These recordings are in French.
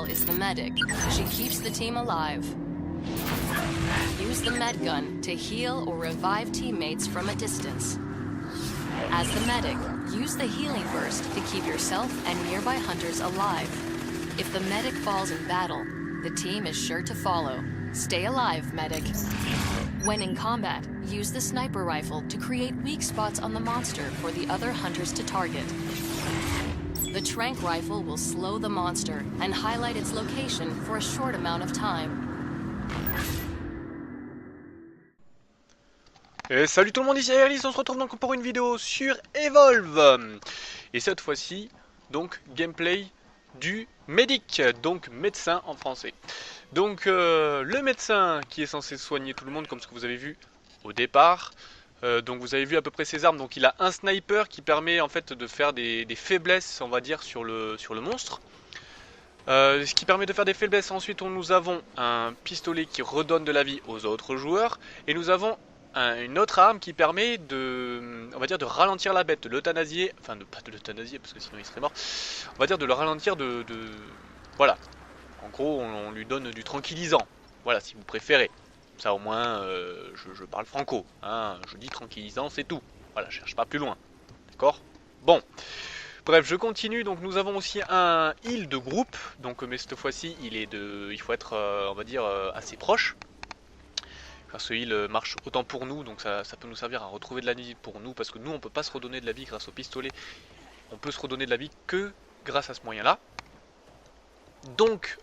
Michelle is the medic. She keeps the team alive. Use the med gun to heal or revive teammates from a distance. As the medic, use the healing burst to keep yourself and nearby hunters alive. If the medic falls in battle, the team is sure to follow. Stay alive, medic. When in combat, use the sniper rifle to create weak spots on the monster for the other hunters to target. The tranq rifle will slow the monster and highlight its location for a short amount of time. Et salut tout le monde, ici Alice, on se retrouve donc pour une vidéo sur Evolve. Et cette fois-ci, donc gameplay du médic, donc médecin en français. Donc le médecin qui est censé soigner tout le monde comme ce que vous avez vu au départ. Donc vous avez vu à peu près ses armes, donc il a un sniper qui permet en fait de faire des faiblesses, on va dire, sur le monstre. Ce qui permet de faire des faiblesses. Ensuite nous avons un pistolet qui redonne de la vie aux autres joueurs. Et nous avons une autre arme qui permet de, on va dire, de ralentir la bête, de l'euthanasier, enfin pas de l'euthanasier parce que sinon il serait mort, on va dire de le ralentir voilà, en gros on lui donne du tranquillisant, voilà, si vous préférez, ça au moins je parle franco, hein, je dis tranquillisant c'est tout, voilà, je cherche pas plus loin, d'accord. Bon, bref, je continue. Donc nous avons aussi un heal de groupe, donc mais cette fois-ci il faut être on va dire assez proche. Car ce heal marche autant pour nous, donc ça peut nous servir à retrouver de la vie pour nous, parce que nous on peut pas se redonner de la vie grâce au pistolet, on peut se redonner de la vie que grâce à ce moyen là. Donc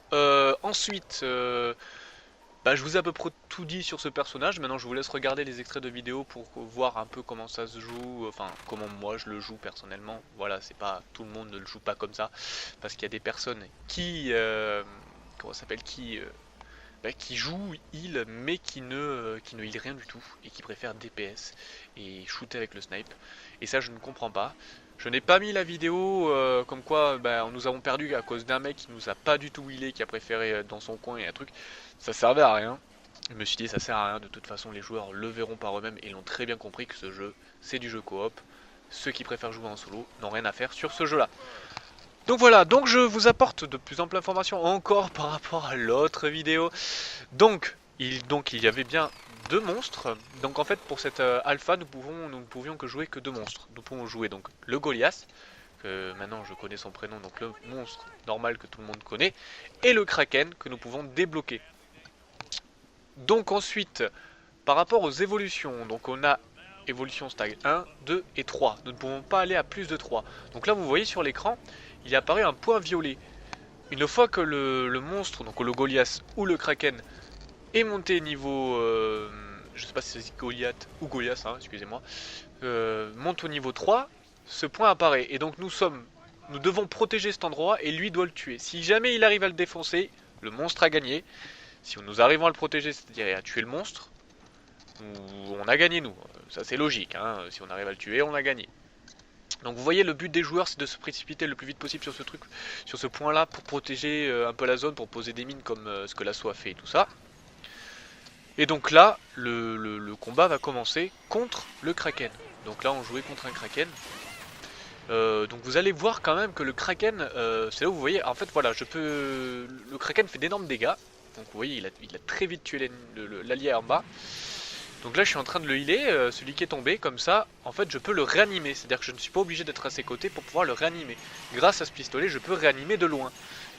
ensuite je vous ai à peu près tout dit sur ce personnage. Maintenant je vous laisse regarder les extraits de vidéo pour voir un peu comment ça se joue, enfin comment moi je le joue personnellement. Voilà, c'est pas, tout le monde ne le joue pas comme ça, parce qu'il y a des personnes qui comment ça s'appelle, qui joue heal mais qui ne heal rien du tout et qui préfère DPS et shooter avec le snipe, et ça je ne comprends pas. Je n'ai pas mis la vidéo comme quoi nous avons perdu à cause d'un mec qui nous a pas du tout healé, qui a préféré être dans son coin et un truc, ça servait à rien. Je me suis dit ça sert à rien, de toute façon les joueurs le verront par eux-mêmes et l'ont très bien compris que ce jeu c'est du jeu coop. Ceux qui préfèrent jouer en solo n'ont rien à faire sur ce jeu là. Donc voilà, donc je vous apporte de plus amples informations encore par rapport à l'autre vidéo. Donc il y avait bien deux monstres. Donc en fait pour cette alpha nous ne pouvions que jouer que deux monstres. Nous pouvons jouer donc le Goliath, que maintenant je connais son prénom, donc le monstre normal que tout le monde connaît, et le Kraken que nous pouvons débloquer. Donc ensuite, par rapport aux évolutions, donc on a évolution stag 1, 2 et 3. Nous ne pouvons pas aller à plus de 3. Donc là vous voyez sur l'écran, il apparaît un point violet. Une fois que le monstre, donc le Goliath ou le Kraken, est monté niveau, je sais pas si c'est Goliath ou Goliath, hein, excusez-moi, monte au niveau 3, ce point apparaît. Et donc nous devons protéger cet endroit et lui doit le tuer. Si jamais il arrive à le défoncer, le monstre a gagné. Si nous arrivons à le protéger, c'est-à-dire à tuer le monstre, on a gagné nous. Ça c'est logique, hein. Si on arrive à le tuer, on a gagné. Donc vous voyez, le but des joueurs c'est de se précipiter le plus vite possible sur ce truc, sur ce point là, pour protéger un peu la zone, pour poser des mines comme ce que l'assaut a fait et tout ça. Et donc là le combat va commencer contre le Kraken. Donc là on jouait contre un Kraken. Donc vous allez voir quand même que le Kraken, c'est là où vous voyez, en fait voilà, le Kraken fait d'énormes dégâts. Donc vous voyez, il a très vite tué l'allié en bas. Donc là je suis en train de le healer, celui qui est tombé, comme ça en fait je peux le réanimer, c'est à dire que je ne suis pas obligé d'être à ses côtés pour pouvoir le réanimer. Grâce à ce pistolet je peux réanimer de loin,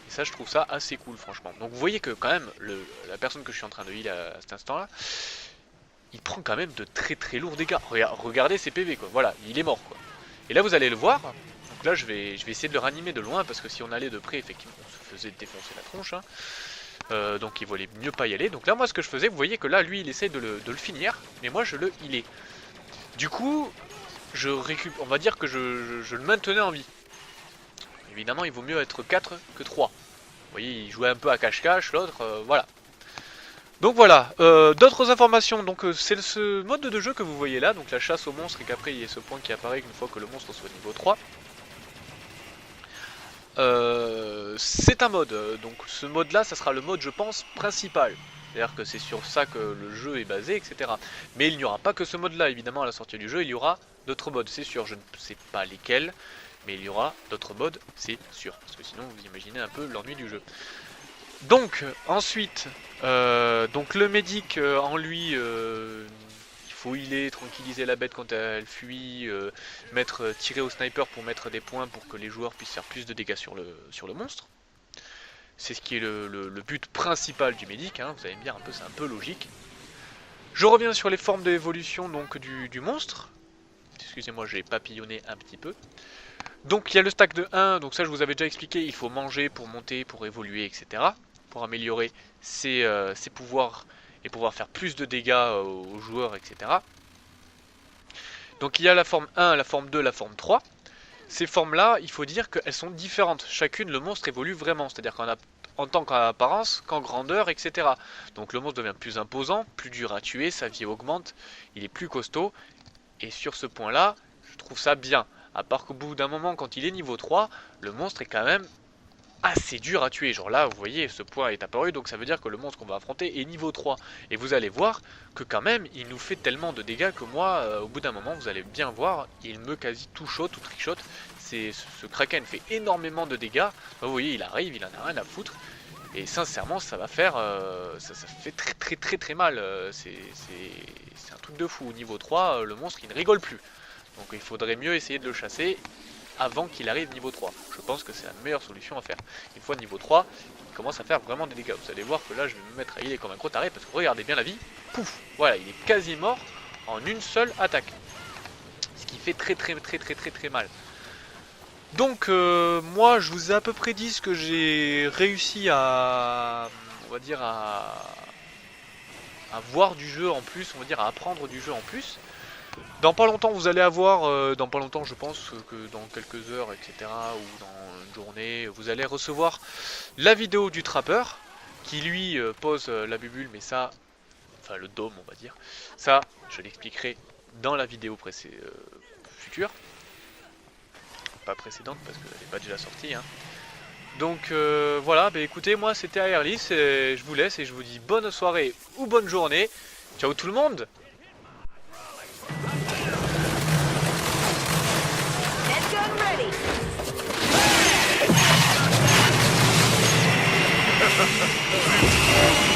et ça je trouve ça assez cool franchement. Donc vous voyez que quand même la personne que je suis en train de healer à cet instant là, il prend quand même de très très lourds dégâts. Regardez ses PV quoi, voilà, il est mort quoi. Et là vous allez le voir, donc là je vais essayer de le réanimer de loin, parce que si on allait de près effectivement on se faisait défoncer la tronche, hein. Donc il valait mieux pas y aller. Donc là moi ce que je faisais, vous voyez que là lui il essaye de le finir, mais moi je le healais. Du coup on va dire que je le maintenais en vie. Évidemment il vaut mieux être 4 que 3. Vous voyez, il jouait un peu à cache-cache, l'autre, voilà. Donc voilà, d'autres informations, donc c'est ce mode de jeu que vous voyez là, donc la chasse au monstre, et qu'après il y a ce point qui apparaît une fois que le monstre soit niveau 3. C'est un mode, donc ce mode là ça sera le mode je pense principal, c'est à dire que c'est sur ça que le jeu est basé, etc. Mais il n'y aura pas que ce mode là, évidemment à la sortie du jeu il y aura d'autres modes, c'est sûr, je ne sais pas lesquels, mais il y aura d'autres modes, c'est sûr, parce que sinon vous imaginez un peu l'ennui du jeu. Donc ensuite, donc le médic en lui, il faut healer, tranquilliser la bête quand elle fuit, tirer au sniper pour mettre des points pour que les joueurs puissent faire plus de dégâts sur le monstre. C'est ce qui est le but principal du médic, hein, vous allez me dire un peu, c'est un peu logique. Je reviens sur les formes d'évolution donc du monstre. Excusez-moi, j'ai papillonné un petit peu. Donc il y a le stack de 1, donc ça je vous avais déjà expliqué, il faut manger pour monter, pour évoluer, etc. Pour améliorer ses pouvoirs et pouvoir faire plus de dégâts aux joueurs, etc. Donc il y a la forme 1, la forme 2, la forme 3. Ces formes-là, il faut dire qu'elles sont différentes. Chacune, le monstre évolue vraiment, c'est-à-dire en tant qu'apparence, qu'en grandeur, etc. Donc le monstre devient plus imposant, plus dur à tuer, sa vie augmente, il est plus costaud. Et sur ce point-là, je trouve ça bien. À part qu'au bout d'un moment, quand il est niveau 3, le monstre est quand même assez dur à tuer. Genre là, vous voyez, ce point est apparu, donc ça veut dire que le monstre qu'on va affronter est niveau 3. Et vous allez voir que quand même, il nous fait tellement de dégâts que moi, au bout d'un moment, vous allez bien voir, il me quasi tout trickshot. Ce Kraken fait énormément de dégâts. Vous voyez, il arrive, il en a rien à foutre. Et sincèrement, ça va faire, ça fait très mal. C'est un truc de fou. Au niveau 3, le monstre, il ne rigole plus. Donc il faudrait mieux essayer de le chasser avant qu'il arrive niveau 3. Je pense que c'est la meilleure solution à faire. Une fois niveau 3, il commence à faire vraiment des dégâts. Vous allez voir que là, je vais me mettre à healer comme un gros taré parce que regardez bien la vie. Pouf, voilà, il est quasi mort en une seule attaque. Ce qui fait très mal. Donc moi, je vous ai à peu près dit ce que j'ai réussi à, on va dire, à voir du jeu en plus, on va dire à apprendre du jeu en plus. Dans pas longtemps, vous allez avoir, dans pas longtemps, je pense que dans quelques heures, etc., ou dans une journée, vous allez recevoir la vidéo du trappeur, qui lui pose la bubule, mais ça, enfin le dôme, on va dire, ça, je l'expliquerai dans la vidéo future, pas précédente, parce qu'elle n'est pas déjà sortie, hein. Donc voilà, bah écoutez, moi c'était Airlys, et je vous laisse, et je vous dis bonne soirée ou bonne journée, ciao tout le monde. Ready.